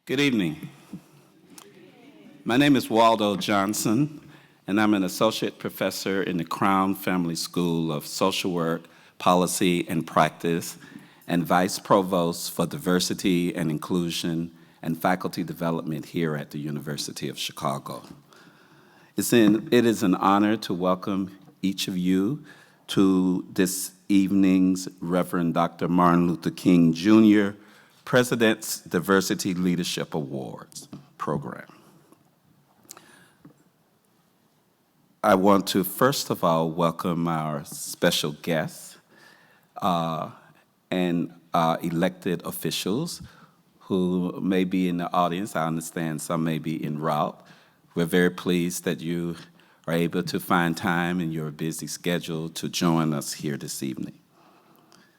Good evening. My name is Waldo Johnson, and I'm an associate professor in the Crown Family School of Social Work, Policy, and Practice, and vice provost for diversity and inclusion and faculty development here at the University of Chicago. It is an honor to welcome each of you to this evening's Reverend Dr. Martin Luther King Jr. President's Diversity Leadership Awards program. I want to first of all welcome our special guests and elected officials who may be in the audience. I understand some may be en route. We're very pleased that you are able to find time in your busy schedule to join us here this evening.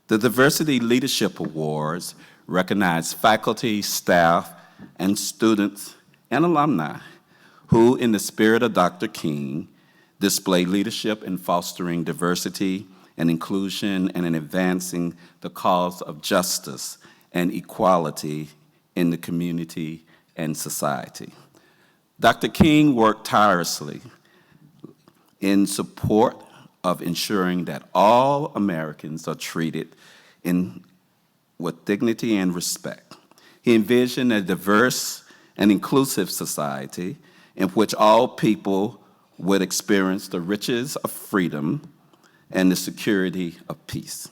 The Diversity Leadership Awards recognize faculty, staff, and students and alumni who, in the spirit of Dr. King, display leadership in fostering diversity and inclusion and in advancing the cause of justice and equality in the community and society. Dr. King worked tirelessly in support of ensuring that all Americans are treated with dignity and respect. He envisioned a diverse and inclusive society in which all people would experience the riches of freedom and the security of peace.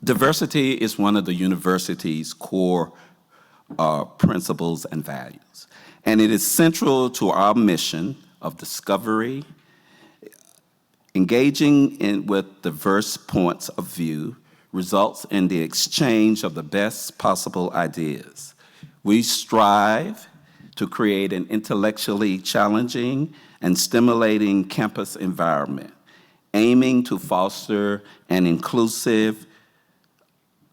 Diversity is one of the university's core principles and values, and it is central to our mission of discovery, engaging with diverse points of view results in the exchange of the best possible ideas. We strive to create an intellectually challenging and stimulating campus environment, aiming to foster an inclusive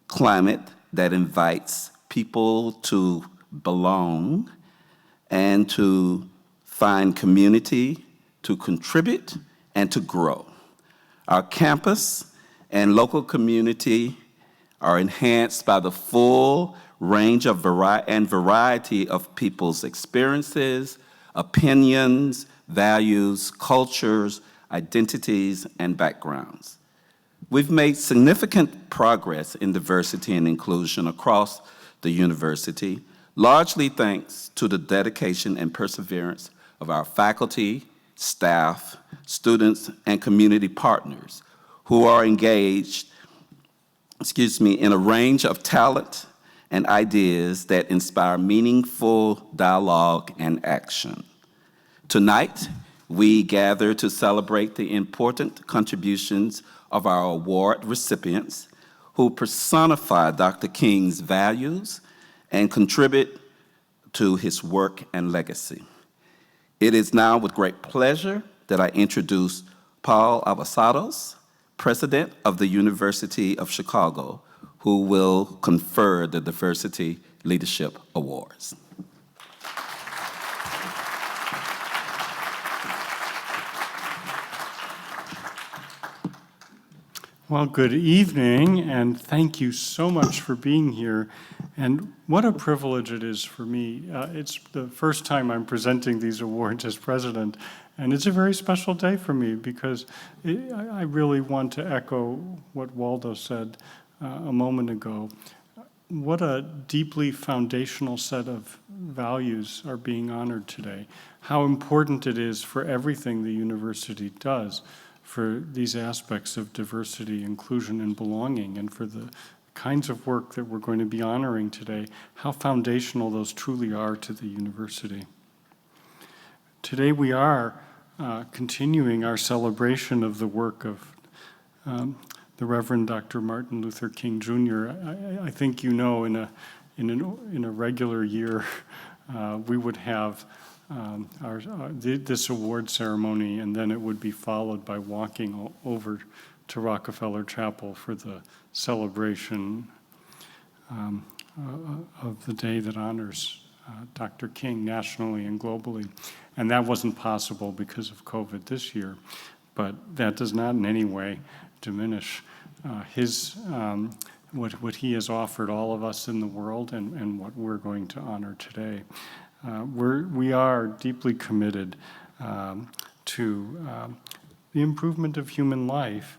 climate that invites people to belong and to find community, to contribute, and to grow. Our campus and local community are enhanced by the full range of variety of people's experiences, opinions, values, cultures, identities, and backgrounds. We've made significant progress in diversity and inclusion across the university, largely thanks to the dedication and perseverance of our faculty, staff, students, and community partners who are engaged, in a range of talent and ideas that inspire meaningful dialogue and action. Tonight, we gather to celebrate the important contributions of our award recipients who personify Dr. King's values and contribute to his work and legacy. It is now with great pleasure that I introduce Paul Avasados, President of the University of Chicago, who will confer the Diversity Leadership Awards. Well, good evening, and thank you so much for being here. And what a privilege it is for me. It's the first time I'm presenting these awards as president, and it's a very special day for me because I really want to echo what Waldo said a moment ago. What a deeply foundational set of values are being honored today. How important it is for everything the university does for these aspects of diversity, inclusion, and belonging, and for the kinds of work that we're going to be honoring today, how foundational those truly are to the university. Today we are continuing our celebration of the work of the Reverend Dr. Martin Luther King Jr. I think you know in a regular year we would have this award ceremony, and then it would be followed by walking over to Rockefeller Chapel for the celebration of the day that honors Dr. King nationally and globally. And that wasn't possible because of COVID this year, but that does not in any way diminish his what he has offered all of us in the world and what we're going to honor today. We are deeply committed to the improvement of human life.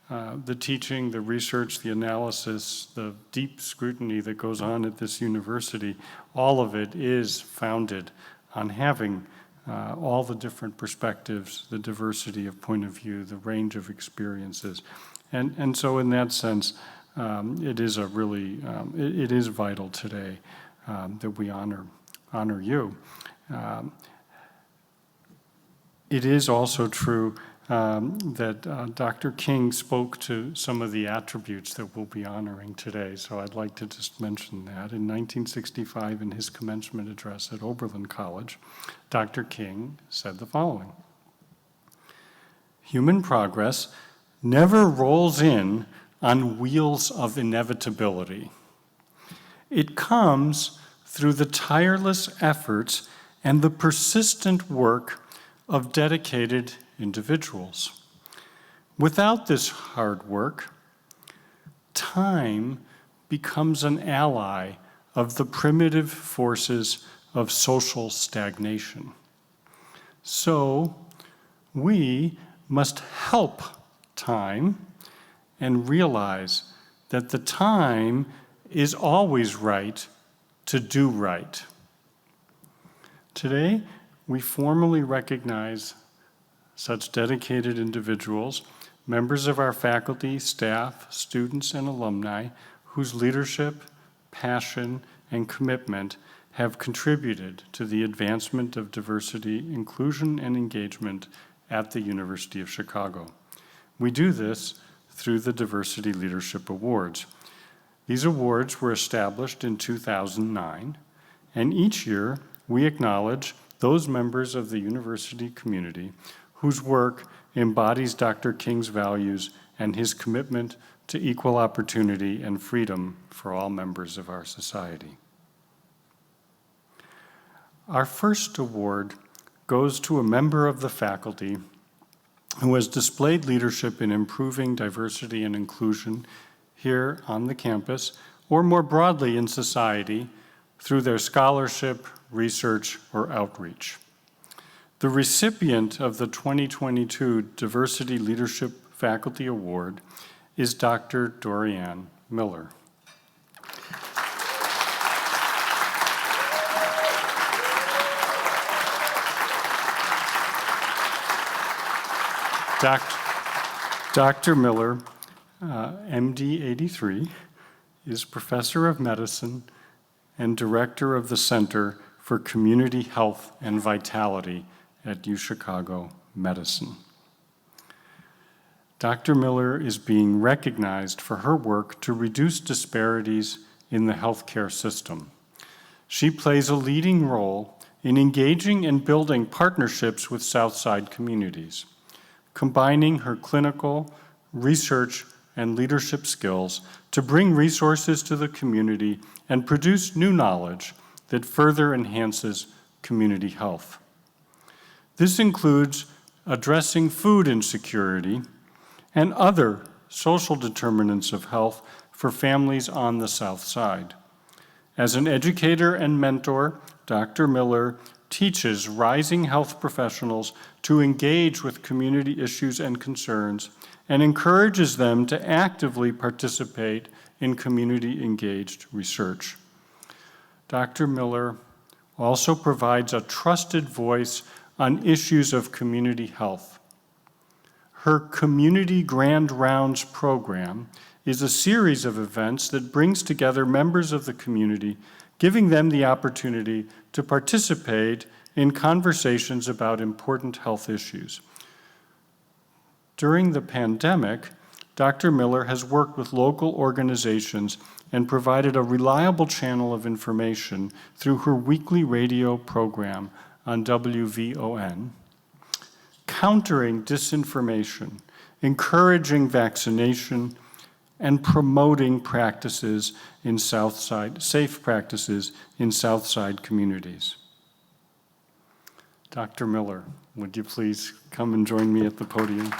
The teaching, the research, the analysis, the deep scrutiny that goes on at this university, all of it is founded on having all the different perspectives, the diversity of point of view, the range of experiences. And so in that sense, it is it is vital today that we honor you. It is also true that Dr. King spoke to some of the attributes that we'll be honoring today, so I'd like to just mention that. In 1965, in his commencement address at Oberlin College, Dr. King said the following: "Human progress never rolls in on wheels of inevitability. It comes through the tireless efforts and the persistent work of dedicated individuals. Without this hard work, time becomes an ally of the primitive forces of social stagnation. So we must help time and realize that the time is always right to do right." Today, we formally recognize such dedicated individuals, members of our faculty, staff, students, and alumni whose leadership, passion, and commitment have contributed to the advancement of diversity, inclusion, and engagement at the University of Chicago. We do this through the Diversity Leadership Awards. These awards were established in 2009, and each year we acknowledge those members of the university community whose work embodies Dr. King's values and his commitment to equal opportunity and freedom for all members of our society. Our first award goes to a member of the faculty who has displayed leadership in improving diversity and inclusion here on the campus, or more broadly in society, through their scholarship, research, or outreach. The recipient of the 2022 Diversity Leadership Faculty Award is Dr. Dorianne Miller. Dr. Miller, MD 83, is Professor of Medicine and Director of the Center for Community Health and Vitality at UChicago Medicine. Dr. Miller is being recognized for her work to reduce disparities in the healthcare system. She plays a leading role in engaging and building partnerships with Southside communities, combining her clinical, research, and leadership skills to bring resources to the community and produce new knowledge that further enhances community health. This includes addressing food insecurity and other social determinants of health for families on the South Side. As an educator and mentor, Dr. Miller teaches rising health professionals to engage with community issues and concerns and encourages them to actively participate in community-engaged research. Dr. Miller also provides a trusted voice on issues of community health. Her Community Grand Rounds program is a series of events that brings together members of the community, giving them the opportunity to participate in conversations about important health issues. During the pandemic, Dr. Miller has worked with local organizations and provided a reliable channel of information through her weekly radio program on WVON, countering disinformation, encouraging vaccination, and promoting practices in Southside, safe practices in Southside communities. Dr. Miller, would you please come and join me at the podium?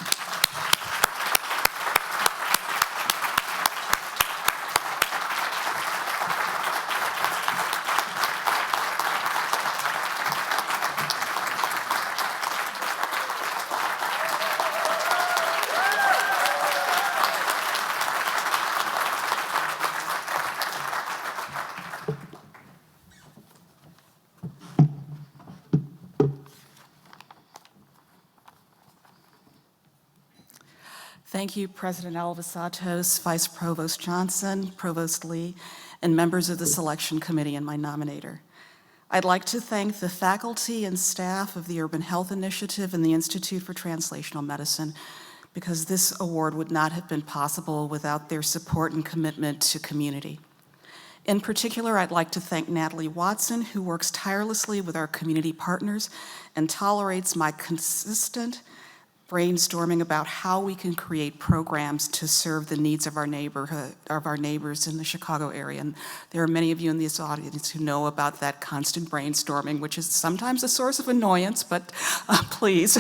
Thank you, President Alvasatos, Vice Provost Johnson, Provost Lee, and members of the selection committee and my nominator. I'd like to thank the faculty and staff of the Urban Health Initiative and the Institute for Translational Medicine, because this award would not have been possible without their support and commitment to community. In particular, I'd like to thank Natalie Watson, who works tirelessly with our community partners and tolerates my consistent brainstorming about how we can create programs to serve the needs of our neighborhood, of our neighbors in the Chicago area. And there are many of you in this audience who know about that constant brainstorming, which is sometimes a source of annoyance, but please,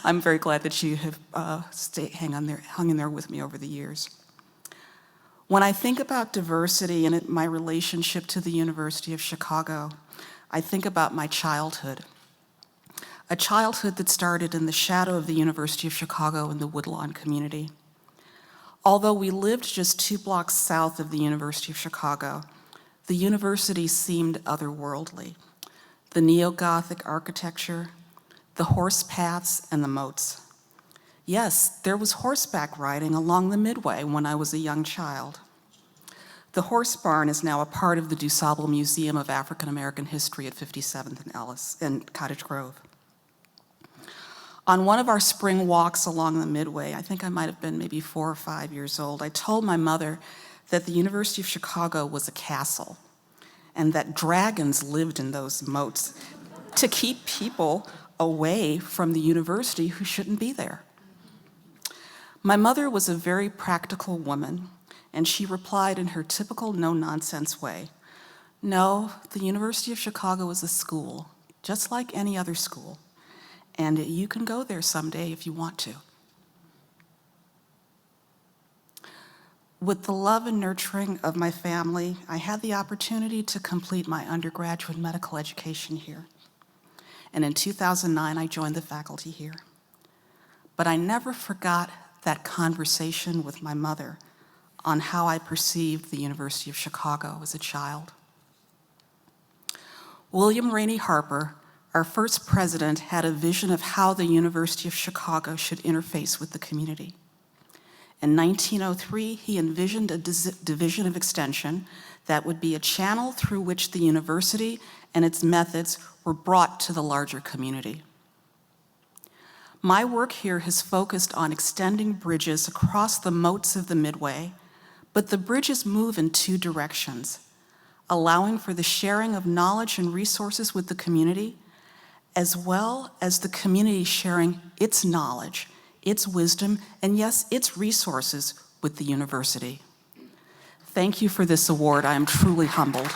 I'm very glad that you have hung in there with me over the years. When I think about diversity and my relationship to the University of Chicago, I think about my childhood. A childhood that started in the shadow of the University of Chicago in the Woodlawn community. Although we lived just 2 blocks south of the University of Chicago, the university seemed otherworldly. The neo-Gothic architecture, the horse paths, and the moats. Yes, there was horseback riding along the Midway when I was a young child. The horse barn is now a part of the DuSable Museum of African American History at 57th and Ellis in Cottage Grove. On one of our spring walks along the Midway, I think I might have been maybe 4 or 5 years old, I told my mother that the University of Chicago was a castle and that dragons lived in those moats to keep people away from the university who shouldn't be there. My mother was a very practical woman, and she replied in her typical no-nonsense way, "No, the University of Chicago is a school, just like any other school. And you can go there someday if you want to." With the love and nurturing of my family, I had the opportunity to complete my undergraduate medical education here. And in 2009, I joined the faculty here. But I never forgot that conversation with my mother on how I perceived the University of Chicago as a child. William Rainey Harper, our first president, had a vision of how the University of Chicago should interface with the community. In 1903, he envisioned a division of extension that would be a channel through which the university and its methods were brought to the larger community. My work here has focused on extending bridges across the moats of the Midway, but the bridges move in 2 directions, allowing for the sharing of knowledge and resources with the community, as well as the community sharing its knowledge, its wisdom, and yes, its resources with the university. Thank you for this award. I am truly humbled.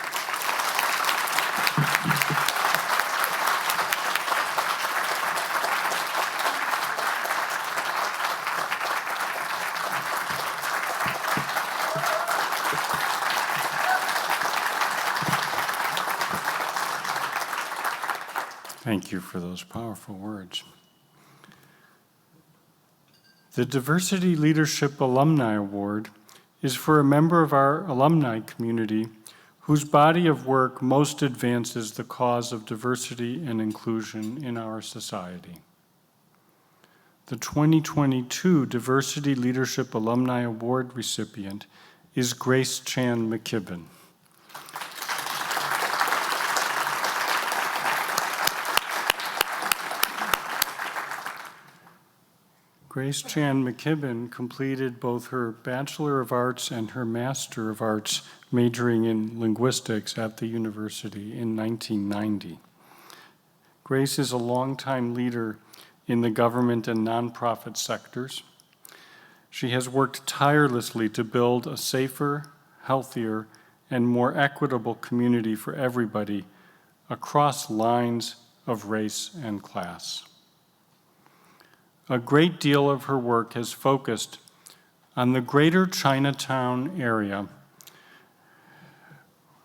Thank you for those powerful words. The Diversity Leadership Alumni Award is for a member of our alumni community whose body of work most advances the cause of diversity and inclusion in our society. The 2022 Diversity Leadership Alumni Award recipient is Grace Chan McKibben. Grace Chan McKibben completed both her Bachelor of Arts and her Master of Arts majoring in linguistics at the university in 1990. Grace is a longtime leader in the government and nonprofit sectors. She has worked tirelessly to build a safer, healthier, and more equitable community for everybody across lines of race and class. A great deal of her work has focused on the greater Chinatown area,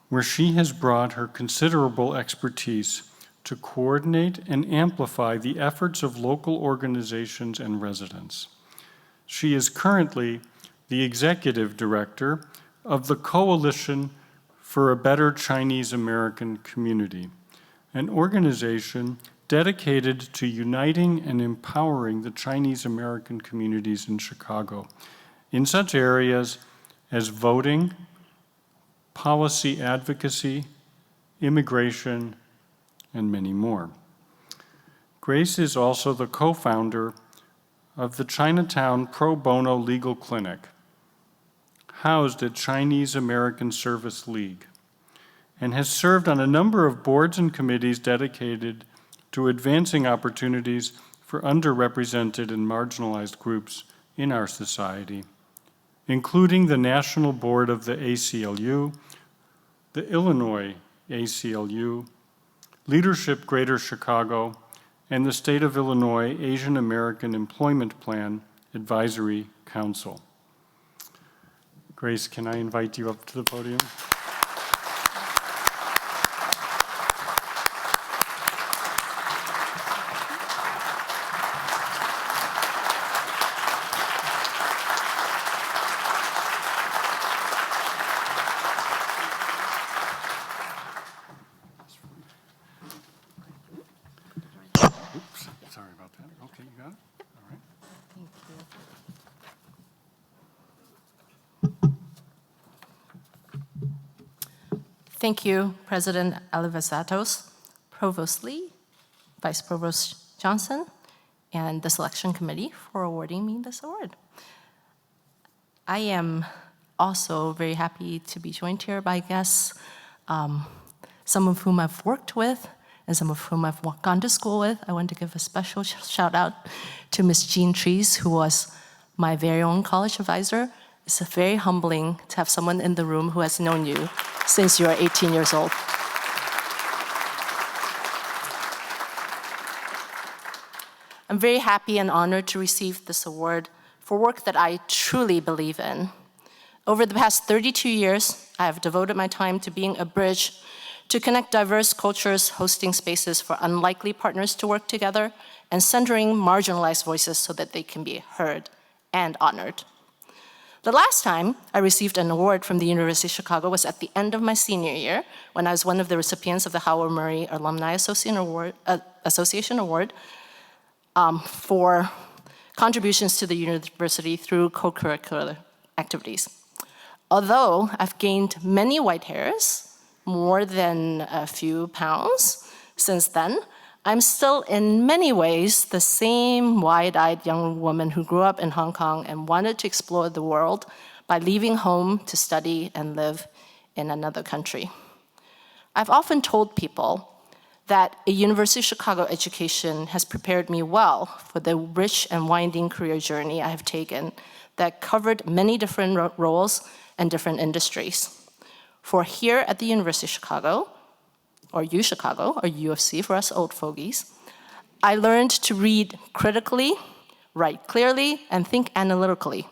where she has brought her considerable expertise to coordinate and amplify the efforts of local organizations and residents. She is currently the executive director of the Coalition for a Better Chinese American Community, an organization dedicated to uniting and empowering the Chinese American communities in Chicago in such areas as voting, policy advocacy, immigration, and many more. Grace is also the co-founder of the Chinatown Pro Bono Legal Clinic, housed at Chinese American Service League, and has served on a number of boards and committees dedicated to advancing opportunities for underrepresented and marginalized groups in our society, including the National Board of the ACLU, the Illinois ACLU, Leadership Greater Chicago, and the State of Illinois Asian American Employment Plan Advisory Council. Grace, can I invite you up to the podium? Oops, sorry about that. Okay, you got it? All right. Thank you. Thank you, President Alivasatos, Provost Lee, Vice Provost Johnson, and the Selection Committee for awarding me this award. I am also very happy to be joined here by guests, some of whom I've worked with and some of whom I've gone to school with. I want to give a special shout out to Ms. Jean Trees, who was my very own college advisor. It's very humbling to have someone in the room who has known you since you are 18 years old. I'm very happy and honored to receive this award for work that I truly believe in. Over the past 32 years, I have devoted my time to being a bridge to connect diverse cultures, hosting spaces for unlikely partners to work together, and centering marginalized voices so that they can be heard and honored. The last time I received an award from the University of Chicago was at the end of my senior year, when I was one of the recipients of the Howard Murray Alumni Association Award for contributions to the university through co-curricular activities. Although I've gained many white hairs, more than a few pounds since then, I'm still in many ways the same wide-eyed young woman who grew up in Hong Kong and wanted to explore the world by leaving home to study and live in another country. I've often told people that a University of Chicago education has prepared me well for the rich and winding career journey I have taken that covered many different roles and different industries. For here at the University of Chicago, or UChicago, or UFC for us old fogies, I learned to read critically, write clearly, and think analytically.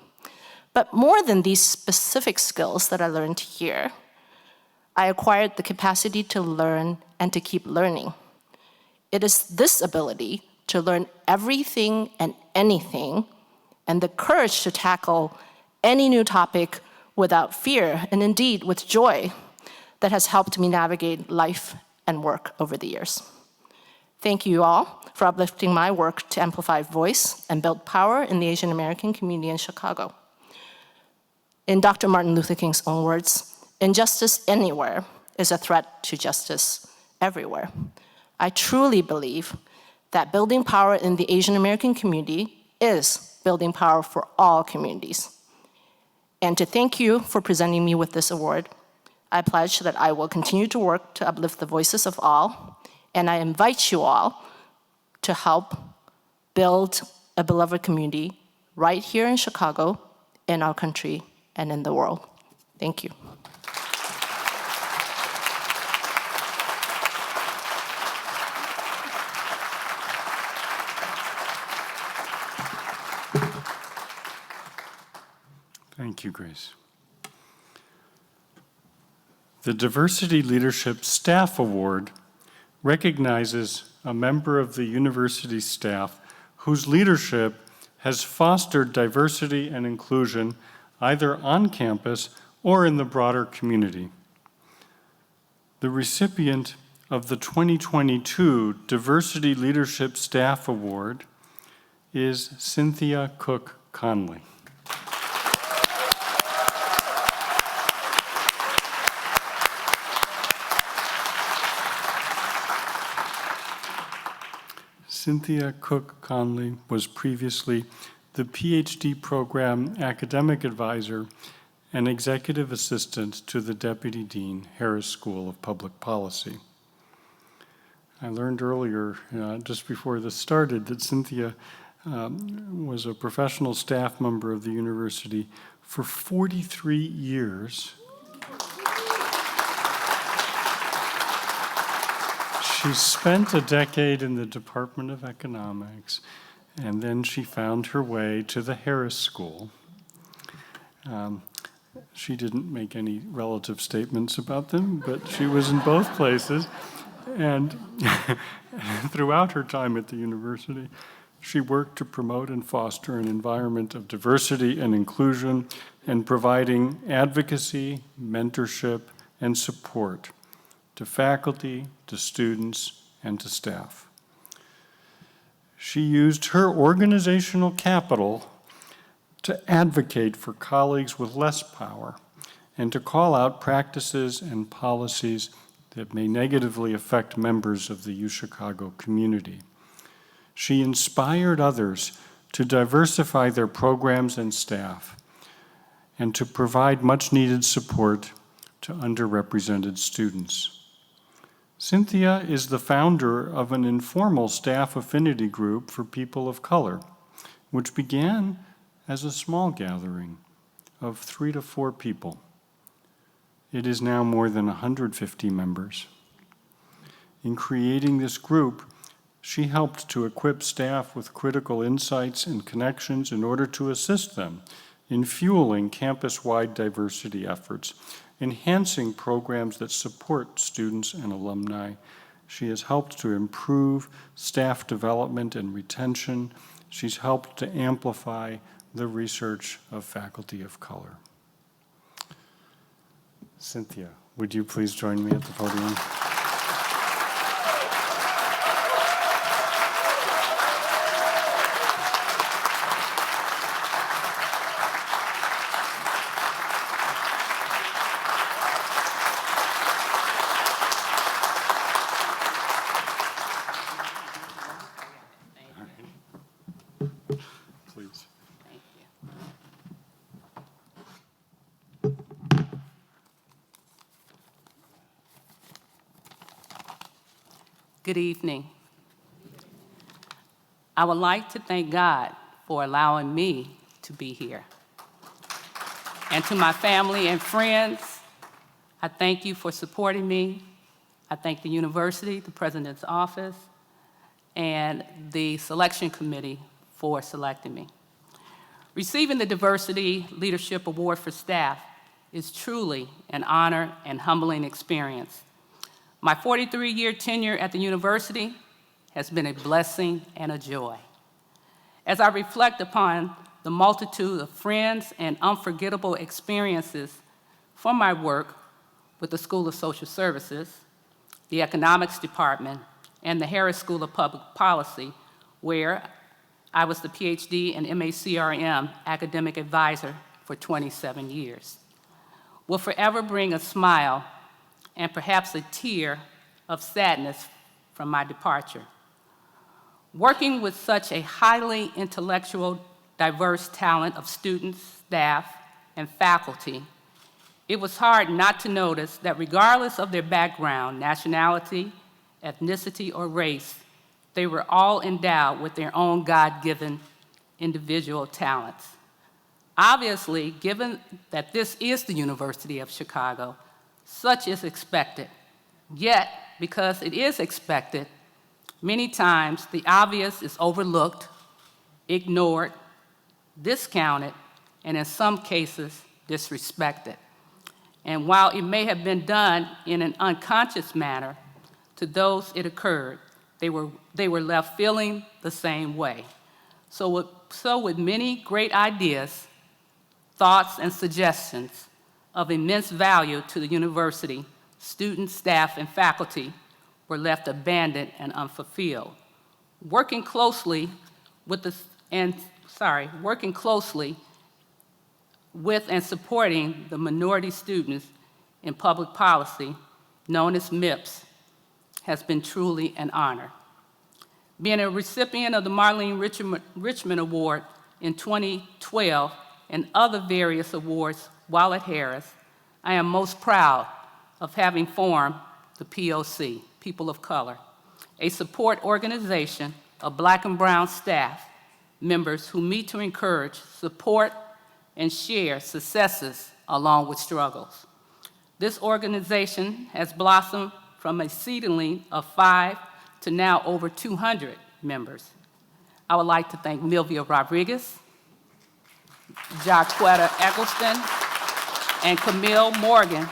But more than these specific skills that I learned here, I acquired the capacity to learn and to keep learning. It is this ability to learn everything and anything, and the courage to tackle any new topic without fear, and indeed with joy, that has helped me navigate life and work over the years. Thank you all for uplifting my work to amplify voice and build power in the Asian American community in Chicago. In Dr. Martin Luther King's own words, injustice anywhere is a threat to justice everywhere. I truly believe that building power in the Asian American community is building power for all communities. And to thank you for presenting me with this award, I pledge that I will continue to work to uplift the voices of all, and I invite you all to help build a beloved community right here in Chicago, in our country, and in the world. Thank you. Thank you, Grace. The Diversity Leadership Staff Award recognizes a member of the university staff whose leadership has fostered diversity and inclusion either on campus or in the broader community. The recipient of the 2022 Diversity Leadership Staff Award is Cynthia Cook Conley. Cynthia Cook Conley was previously the PhD program academic advisor and executive assistant to the Deputy Dean, Harris School of Public Policy. I learned earlier, just before this started, that Cynthia was a professional staff member of the university for 43 years. She spent a decade in the Department of Economics, and then she found her way to the Harris School. She didn't make any relative statements about them, but she was in both places. And throughout her time at the university, she worked to promote and foster an environment of diversity and inclusion and providing advocacy, mentorship, and support to faculty, to students, and to staff. She used her organizational capital to advocate for colleagues with less power and to call out practices and policies that may negatively affect members of the UChicago community. She inspired others to diversify their programs and staff and to provide much-needed support to underrepresented students. Cynthia is the founder of an informal staff affinity group for people of color, which began as a small gathering of 3 to 4 people. It is now more than 150 members. In creating this group, she helped to equip staff with critical insights and connections in order to assist them in fueling campus-wide diversity efforts, enhancing programs that support students and alumni. She has helped to improve staff development and retention. She's helped to amplify the research of faculty of color. Cynthia, would you please join me at the podium? Please. Thank you. Good evening. I would like to thank God for allowing me to be here. And to my family and friends, I thank you for supporting me. I thank the university, the president's office, and the selection committee for selecting me. Receiving the Diversity Leadership Award for staff is truly an honor and humbling experience. My 43-year tenure at the university has been a blessing and a joy. As I reflect upon the multitude of friends and unforgettable experiences from my work with the School of Social Services, the Economics Department, and the Harris School of Public Policy, where I was the PhD and MACRM academic advisor for 27 years, will forever bring a smile and perhaps a tear of sadness from my departure. Working with such a highly intellectual, diverse talent of students, staff, and faculty, it was hard not to notice that regardless of their background, nationality, ethnicity, or race, they were all endowed with their own God-given individual talents. Obviously, given that this is the University of Chicago, such is expected. Yet, because it is expected, many times the obvious is overlooked, ignored, discounted, and in some cases, disrespected. And while it may have been done in an unconscious manner, to those it occurred, they were left feeling the same way. So with many great ideas, thoughts, and suggestions of immense value to the university, students, staff, and faculty were left abandoned and unfulfilled. Working closely with and supporting the minority students in public policy, known as MIPS, has been truly an honor. Being a recipient of the Marlene Richmond Award in 2012 and other various awards while at Harris, I am most proud of having formed the POC, People of Color, a support organization of Black and brown staff members who meet to encourage, support, and share successes along with struggles. This organization has blossomed from a seedling of 5 to now over 200 members. I would like to thank Milvia Rodriguez, Jaquetta Eggleston, and Camille Morgan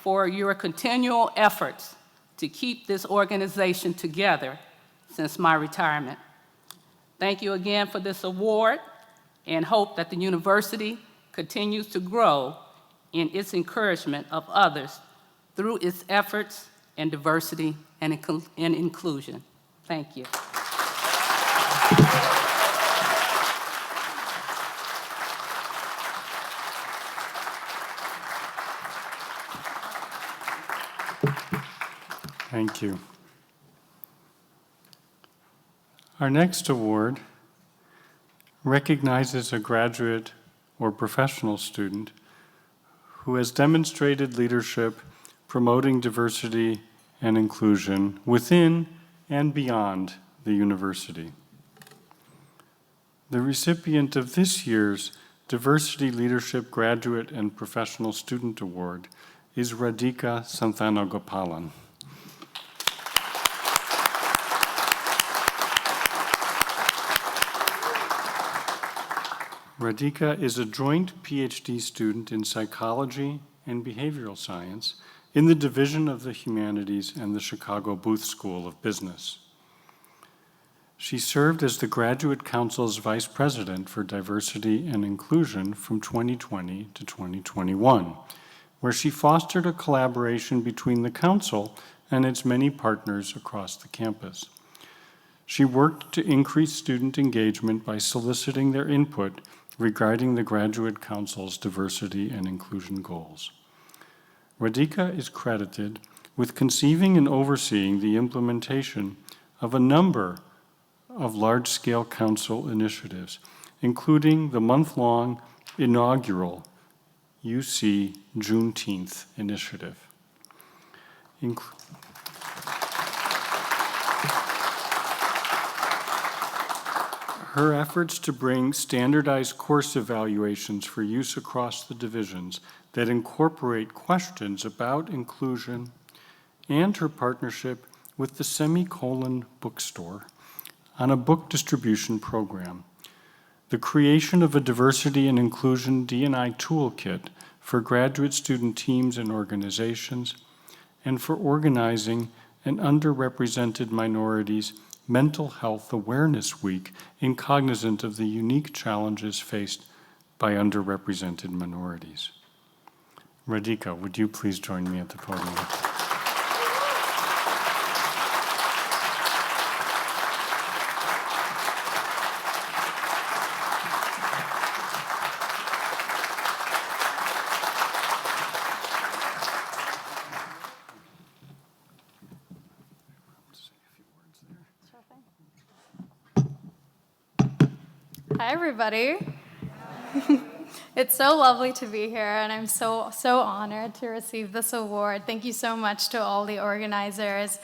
for your continual efforts to keep this organization together since my retirement. Thank you again for this award, and hope that the university continues to grow in its encouragement of others through its efforts in diversity and inclusion. Thank you. Thank you. Our next award recognizes a graduate or professional student who has demonstrated leadership promoting diversity and inclusion within and beyond the university. The recipient of this year's Diversity Leadership Graduate and Professional Student Award is Radhika Santhanagopalan. Radhika is a joint PhD student in psychology and behavioral science in the Division of the Humanities and the Chicago Booth School of Business. She served as the Graduate Council's Vice President for Diversity and Inclusion from 2020 to 2021, where she fostered a collaboration between the Council and its many partners across the campus. She worked to increase student engagement by soliciting their input regarding the Graduate Council's diversity and inclusion goals. Radhika is credited with conceiving and overseeing the implementation of a number of large-scale council initiatives, including the month-long inaugural UC Juneteenth initiative. Her efforts to bring standardized course evaluations for use across the divisions that incorporate questions about inclusion, and her partnership with the Semicolon Bookstore on a book distribution program, the creation of a diversity and inclusion D&I toolkit for graduate student teams and organizations, and for organizing an underrepresented minorities Mental Health Awareness Week in cognizant of the unique challenges faced by underrepresented minorities. Radhika, would you please join me at the podium? Hi, everybody. It's so lovely to be here, and I'm so honored to receive this award. Thank you so much to all the organizers.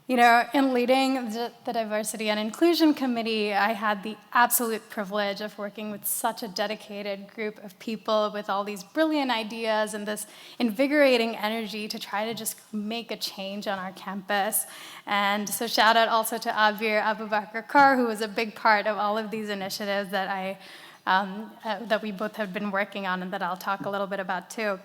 You know, in leading the Diversity and Inclusion Committee, I had the absolute privilege of working with such a dedicated group of people with all these brilliant ideas and this invigorating energy to try to just make a change on our campus. And so shout out also to Abir Abubakar Kar, who was a big part of all of these initiatives that that we both have been working on and that I'll talk a little bit about too.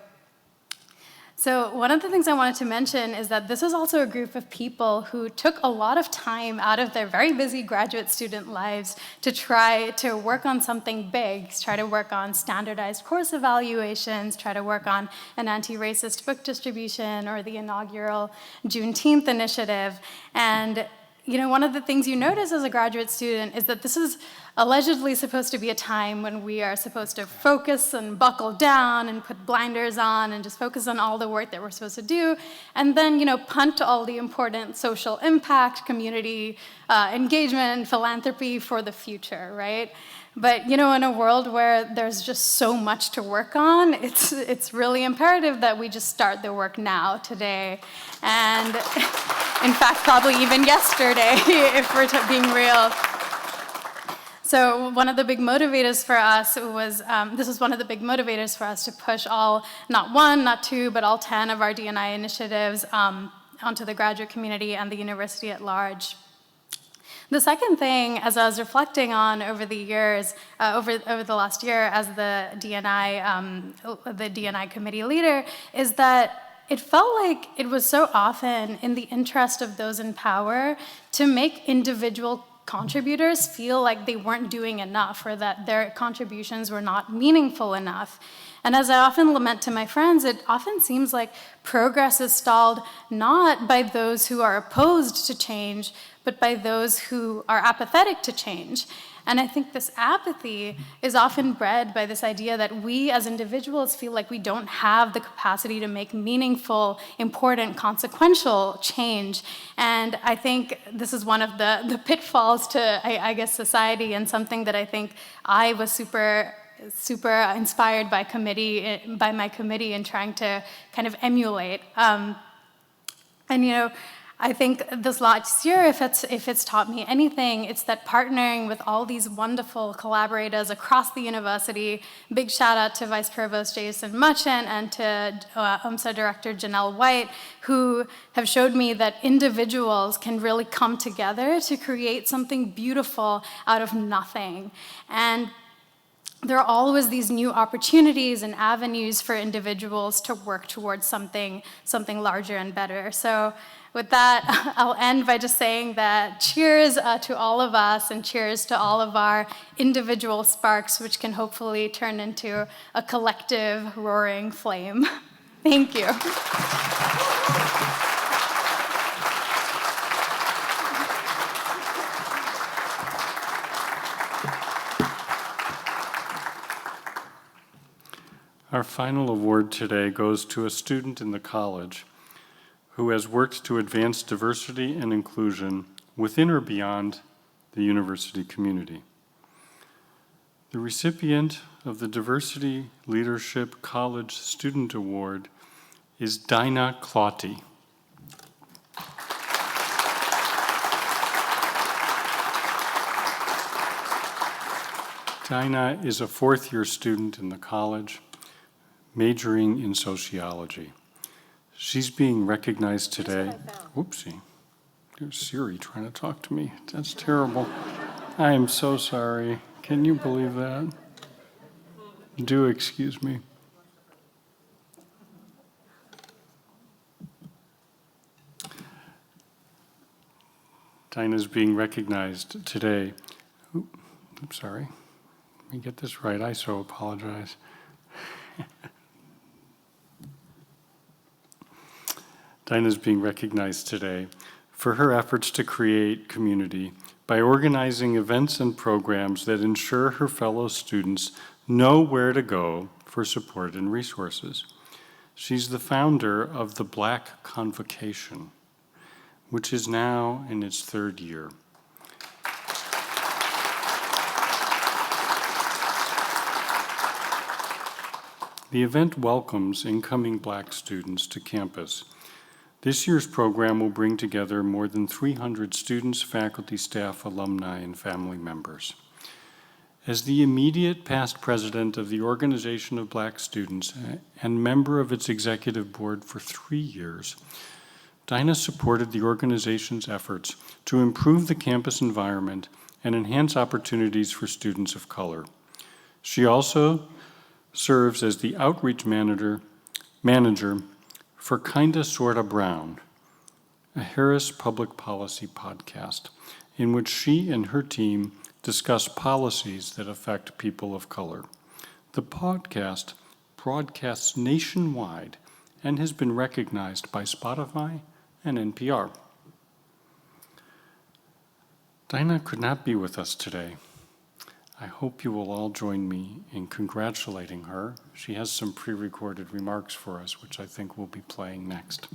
So one of the things I wanted to mention is that this is also a group of people who took a lot of time out of their very busy graduate student lives to try to work on something big, try to work on standardized course evaluations, try to work on an anti-racist book distribution or the inaugural Juneteenth initiative. And one of the things you notice as a graduate student is that this is allegedly supposed to be a time when we are supposed to focus and buckle down and put blinders on and just focus on all the work that we're supposed to do, and then, punt all the important social impact, community engagement, and philanthropy for the future, right? But, in a world where there's just so much to work on, it's really imperative that we just start the work now, today, and in fact, probably even yesterday, if we're being real. So one of the big motivators for us was, this was one of the big motivators for us to push all, not one, not two, but all 10 of our D&I initiatives onto the graduate community and the university at large. The second thing, as I was reflecting on over the years, over the last year as the D&I committee leader, is that it felt like it was so often in the interest of those in power to make individual contributors feel like they weren't doing enough or that their contributions were not meaningful enough. And as I often lament to my friends, it often seems like progress is stalled not by those who are opposed to change, but by those who are apathetic to change. And I think this apathy is often bred by this idea that we as individuals feel like we don't have the capacity to make meaningful, important, consequential change. And I think this is one of the pitfalls to, I guess, society, and something that I think I was super inspired by my committee in trying to kind of emulate. I think this last year, if it's taught me anything, it's that partnering with all these wonderful collaborators across the university, big shout out to Vice Provost Jason Muchen and to UMSA Director Janelle White, who have showed me that individuals can really come together to create something beautiful out of nothing. And there are always these new opportunities and avenues for individuals to work towards something larger and better. So with that, I'll end by just saying that cheers to all of us, and cheers to all of our individual sparks, which can hopefully turn into a collective roaring flame. Thank you. Our final award today goes to a student in the college who has worked to advance diversity and inclusion within or beyond the university community. The recipient of the Diversity Leadership College Student Award is Dinah Clotty. Dinah is a fourth-year student in the college, majoring in sociology. She's being recognized today. Whoopsie. There's Siri trying to talk to me. That's terrible. I am so sorry. Can you believe that? Do excuse me. Dinah's being recognized today. I'm sorry. Let me get this right. I so apologize. Dinah's being recognized today for her efforts to create community by organizing events and programs that ensure her fellow students know where to go for support and resources. She's the founder of the Black Convocation, which is now in its third year. The event welcomes incoming Black students to campus. This year's program will bring together more than 300 students, faculty, staff, alumni, and family members. As the immediate past president of the Organization of Black Students and member of its executive board for 3 years, Dinah supported the organization's efforts to improve the campus environment and enhance opportunities for students of color. She also serves as the outreach manager for Kinda Sorta Brown, a Harris Public Policy podcast in which she and her team discuss policies that affect people of color. The podcast broadcasts nationwide and has been recognized by Spotify and NPR. Dinah could not be with us today. I hope you will all join me in congratulating her. She has some pre-recorded remarks for us, which I think we'll be playing next.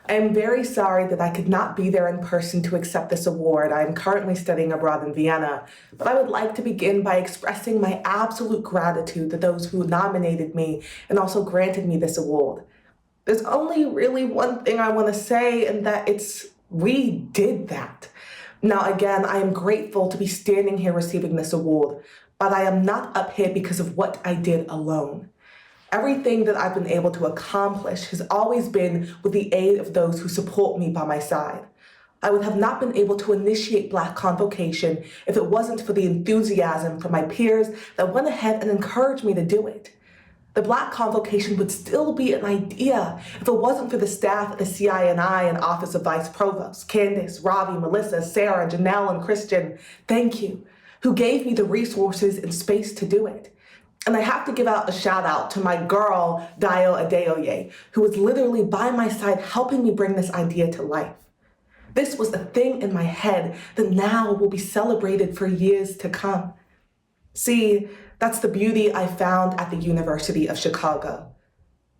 I am very sorry that I could not be there in person to accept this award. I am currently studying abroad in Vienna, but I would like to begin by expressing my absolute gratitude to those who nominated me and also granted me this award. There's only really one thing I want to say, and that it's we did that. Now, again, I am grateful to be standing here receiving this award, but I am not up here because of what I did alone. Everything that I've been able to accomplish has always been with the aid of those who support me by my side. I would have not been able to initiate Black Convocation if it wasn't for the enthusiasm from my peers that went ahead and encouraged me to do it. The Black Convocation would still be an idea if it wasn't for the staff at the CINI and Office of Vice Provost, Candace, Ravi, Melissa, Sarah, Janelle, and Christian, thank you, who gave me the resources and space to do it. And I have to give out a shout out to my girl, Dio Adeoye, who was literally by my side helping me bring this idea to life. This was a thing in my head that now will be celebrated for years to come. See, that's the beauty I found at the University of Chicago.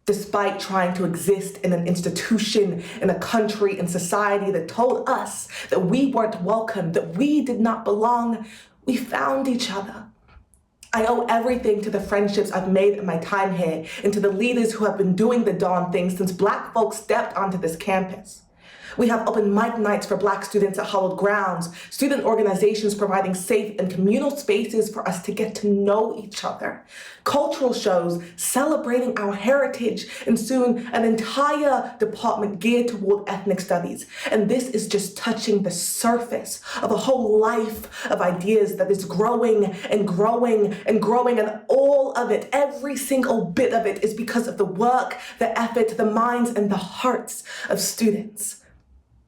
Despite trying to exist in an institution, in a country, in society that told us that we weren't welcome, that we did not belong, we found each other. I owe everything to the friendships I've made in my time here and to the leaders who have been doing the darn thing since Black folks stepped onto this campus. We have open mic nights for Black students at hallowed grounds, student organizations providing safe and communal spaces for us to get to know each other, cultural shows celebrating our heritage, and soon an entire department geared toward ethnic studies. And this is just touching the surface of a whole life of ideas that is growing and growing and growing, and all of it, every single bit of it, is because of the work, the effort, the minds, and the hearts of students.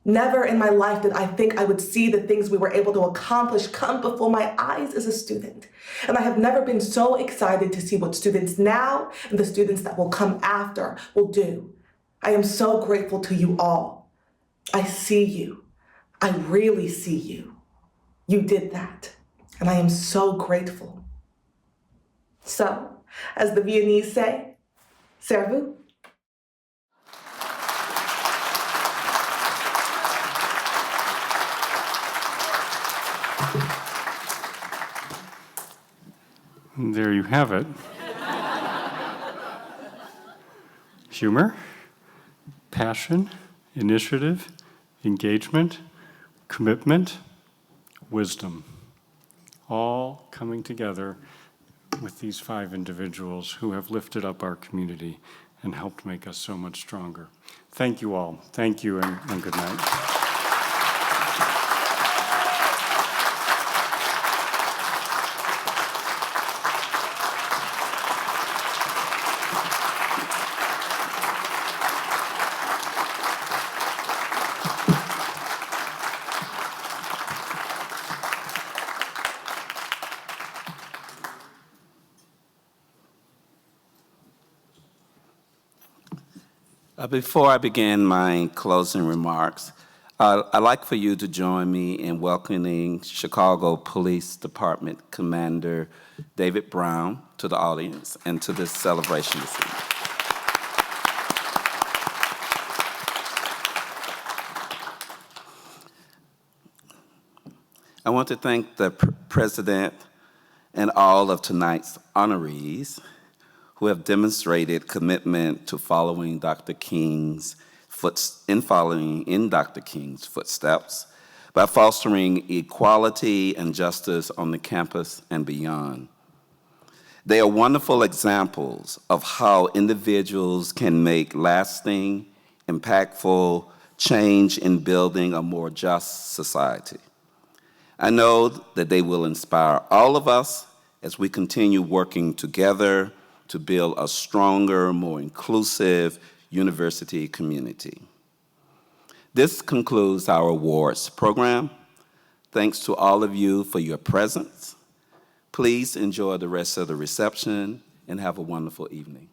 Never in my life did I think I would see the things we were able to accomplish come before my eyes as a student. And I have never been so excited to see what students now and the students that will come after will do. I am so grateful to you all. I see you. I really see you. You did that. And I am so grateful. So, as the Viennese say, servus. There you have it. Humor, passion, initiative, engagement, commitment, wisdom, all coming together with these 5 individuals who have lifted up our community and helped make us so much stronger. Thank you all. Thank you and good night. Before I begin my closing remarks, I'd like for you to join me in welcoming Chicago Police Department Commander David Brown to the audience and to this celebration this evening. I want to thank the President and all of tonight's honorees who have demonstrated commitment to following Dr. King's footsteps by fostering equality and justice on the campus and beyond. They are wonderful examples of how individuals can make lasting, impactful change in building a more just society. I know that they will inspire all of us as we continue working together to build a stronger, more inclusive university community. This concludes our awards program. Thanks to all of you for your presence. Please enjoy the rest of the reception and have a wonderful evening.